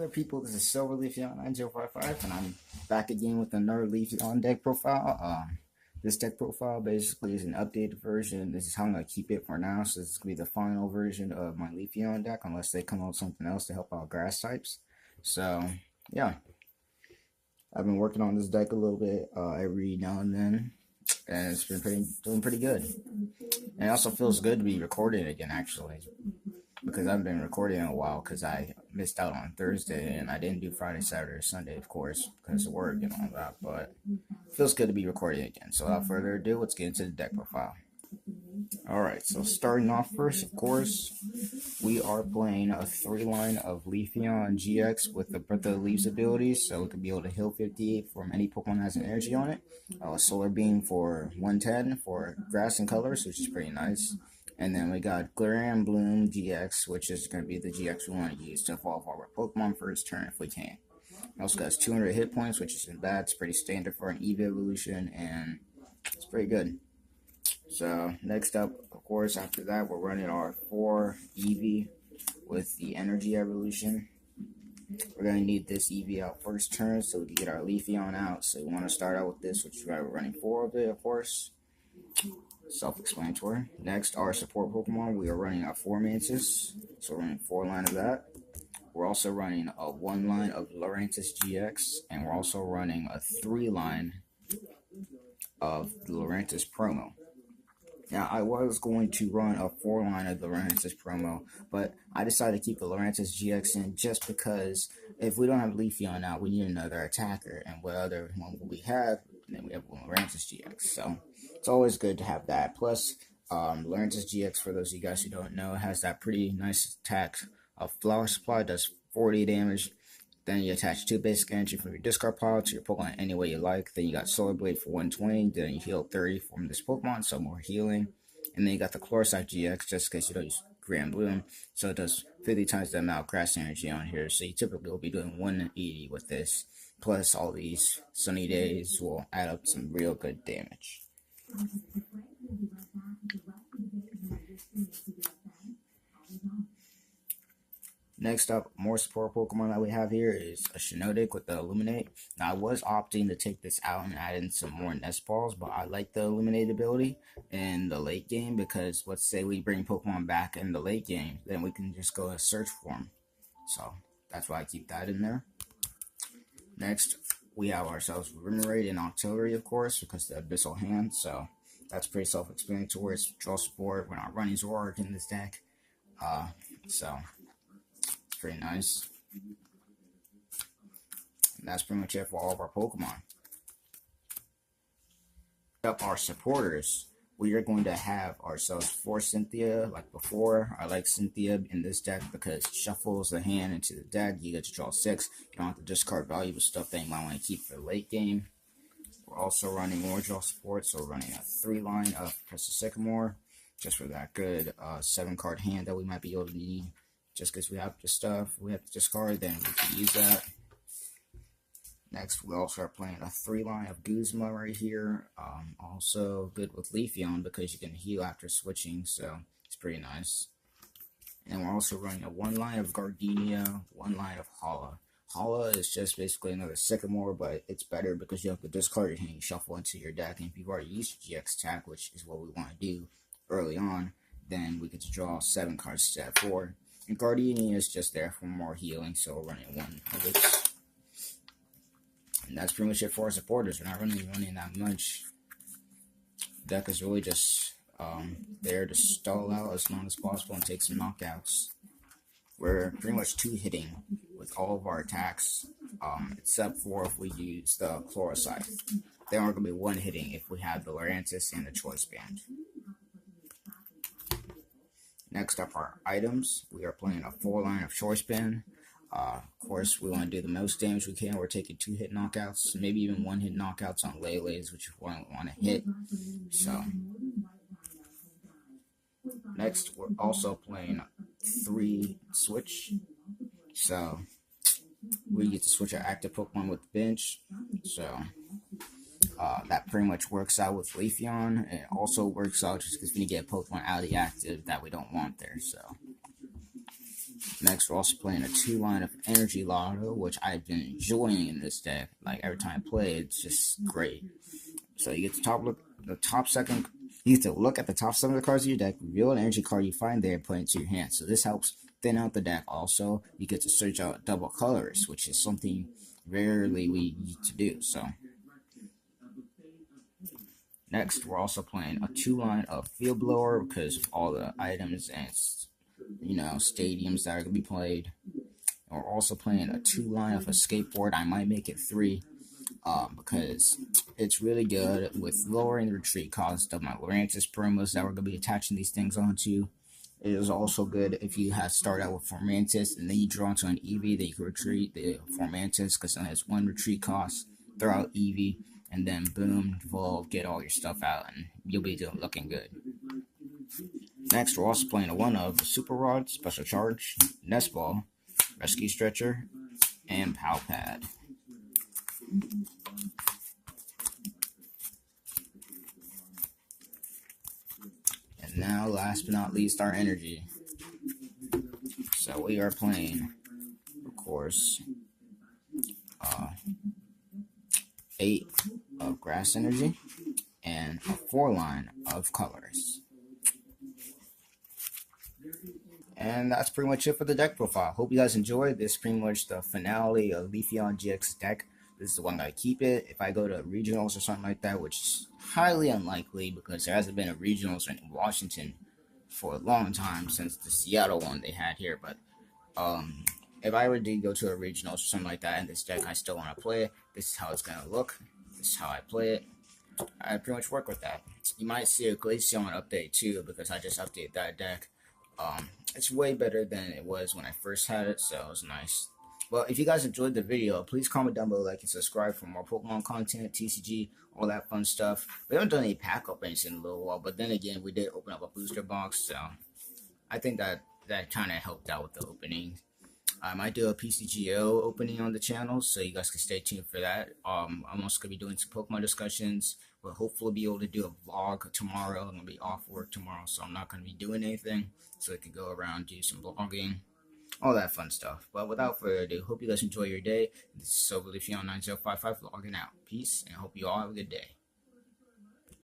there, people? This is Silver Leafeon 9055, and I'm back again with another Leafeon deck profile. This deck profile basically is an updated version. This is how I'm going to keep it for now. So this is going to be the final version of my Leafeon deck, unless they come up with something else to help out grass types. So, yeah. I've been working on this deck a little bit every now and then, and it's been doing pretty good. And it also feels good to be recording again, actually, because I've been recording in a while because I missed out on Thursday and I didn't do Friday, Saturday, or Sunday, of course, because of work and all that. But it feels good to be recording again. So without further ado, let's get into the deck profile. Alright, so starting off first, of course, we are playing a 3-line of Leafeon GX with the Breath of the Leaves abilities, so it could be able to heal 50 from any Pokemon that has an energy on it. Solar Beam for 110 for grass and colors, which is pretty nice. And then we got Glitter and Bloom GX, which is going to be the GX we want to use to evolve our Pokemon for its turn if we can. It also got 200 hit points, which isn't bad. It's pretty standard for an EV evolution, and it's pretty good. So next up, of course, after that, we're running our 4 EV with the Energy Evolution. We're going to need this EV out first turn so we can get our Leafeon out. So we want to start out with this, which is why we're running 4 of it, of course. Self-explanatory. Next, our support Pokemon, we are running our 4 Mantis. So we're running 4 line of that. We're also running a 1 line of Lurantis GX, and we're also running a 3 line of the Lurantis promo. Now, I was going to run a 4 line of the Lurantis promo, but I decided to keep the Lurantis GX in just because if we don't have Leafeon now, we need another attacker. And what other one will we have? And then we have Lurantis GX. So it's always good to have that. Plus, Lurantis GX, for those of you guys who don't know, has that pretty nice attack of Flower Supply, does 40 damage. Then you attach 2 basic energy from your discard pile to your Pokemon any way you like. Then you got Solar Blade for 120. Then you heal 30 from this Pokemon, so more healing. And then you got the Chlorocyte GX, just in case you don't use Grand Bloom. So it does 50 times the amount of grass energy on here. So you typically will be doing 180 with this. Plus all these sunny days will add up some real good damage. Next up, more support Pokemon that we have here is a Shiinotic with the Illuminate. Now, I was opting to take this out and add in some more Nest Balls, but I like the Illuminate ability in the late game because let's say we bring Pokemon back in the late game, then we can just go and search for them. So that's why I keep that in there. Next, we have ourselves Remoraid and Octillery, of course, because the Abyssal Hand, so that's pretty self-explanatory. It's draw support. We're not running Zoroark in this deck, so pretty nice. And that's pretty much it for all of our Pokemon. Up our supporters, we are going to have ourselves 4 Cynthia like before. I like Cynthia in this deck because it shuffles the hand into the deck. You get to draw 6. You don't have to discard valuable stuff that you might want to keep for the late game. We're also running more draw support, so we're running a 3 line of Professor Sycamore just for that good 7-card hand that we might be able to need. Just because we have the stuff we have to discard, then we can use that. Next, we also are playing a 3 line of Guzma right here. Also good with Leafeon because you can heal after switching, so it's pretty nice. And we're also running a 1 line of Gardenia, 1 line of Hala. Hala is just basically another Sycamore, but it's better because you have to discard your hand, shuffle into your deck, and if you've already used your GX attack, which is what we want to do early on, then we get to draw 7 cards instead of 4. And Gardenia is just there for more healing, so we're running 1 of it. And that's pretty much it for our supporters. We're not really running that much. The deck is really just there to stall out as long as possible and take some knockouts. We're pretty much 2-hitting with all of our attacks, except for if we use the Chlorocyte. Then we're going to be 1-hitting if we have the Lurantis and the Choice Band. Next up, our items. We are playing a 4 line of Choice Band. Of course, we want to do the most damage we can. We're taking 2-hit knockouts, maybe even 1-hit knockouts on Lele's, which we want to hit. So, next, we're also playing 3 switch. So, we get to switch our active Pokemon with the bench. So, that pretty much works out with Leafeon. It also works out just because we get Pokemon out of the active that we don't want there. So Next, we're also playing a 2-line of Energy Lotto, which I've been enjoying in this deck. Like every time I play, it's just great. So you get you get to look at the top 7 of the cards of your deck, reveal an energy card you find there, and put it into your hand. So this helps thin out the deck. Also, you get to search out double colors, which is something rarely we need to do. So next, we're also playing a 2-line of Field Blower because of all the items and stadiums that are gonna be played. We're also playing a 2-line of a Skateboard. I might make it 3. Because it's really good with lowering the retreat cost of my Lurantis promos that we're going to be attaching these things onto. It is also good if you have started out with Formantis and then you draw into an EV that you can retreat the Formantis because it has 1 retreat cost, throw out EV, and then boom, evolve, get all your stuff out, and you'll be looking good. Next, we're also playing a 1 of Super Rod, Special Charge, Nest Ball, Rescue Stretcher, and Pow Pad. And now, last but not least, our energy. So we are playing, of course, 8 of Grass Energy and a 4-line of Colors. And that's pretty much it for the deck profile. Hope you guys enjoyed. This is pretty much the finale of Leafeon GX deck. This is the one that I keep it. If I go to regionals or something like that, which is highly unlikely because there hasn't been a regionals in Washington for a long time since the Seattle one they had here. But if I were to go to a regionals or something like that in this deck, I still want to play it. This is how it's going to look. This is how I play it. I pretty much work with that. You might see a Leafeon update too because I just updated that deck. It's way better than it was when I first had it, so it was nice. Well, if you guys enjoyed the video, please comment down below, like, and subscribe for more Pokemon content, TCG, all that fun stuff. We haven't done any pack openings in a little while, but then again, we did open up a booster box, so I think that kind of helped out with the opening. I might do a PCGO opening on the channel, so you guys can stay tuned for that. I'm also going to be doing some Pokemon discussions. We'll hopefully be able to do a vlog tomorrow. I'm going to be off work tomorrow, so I'm not going to be doing anything. So I can go around, do some vlogging, all that fun stuff. But without further ado, hope you guys enjoy your day. This is Leafeon 9055 logging out. Peace, and I hope you all have a good day.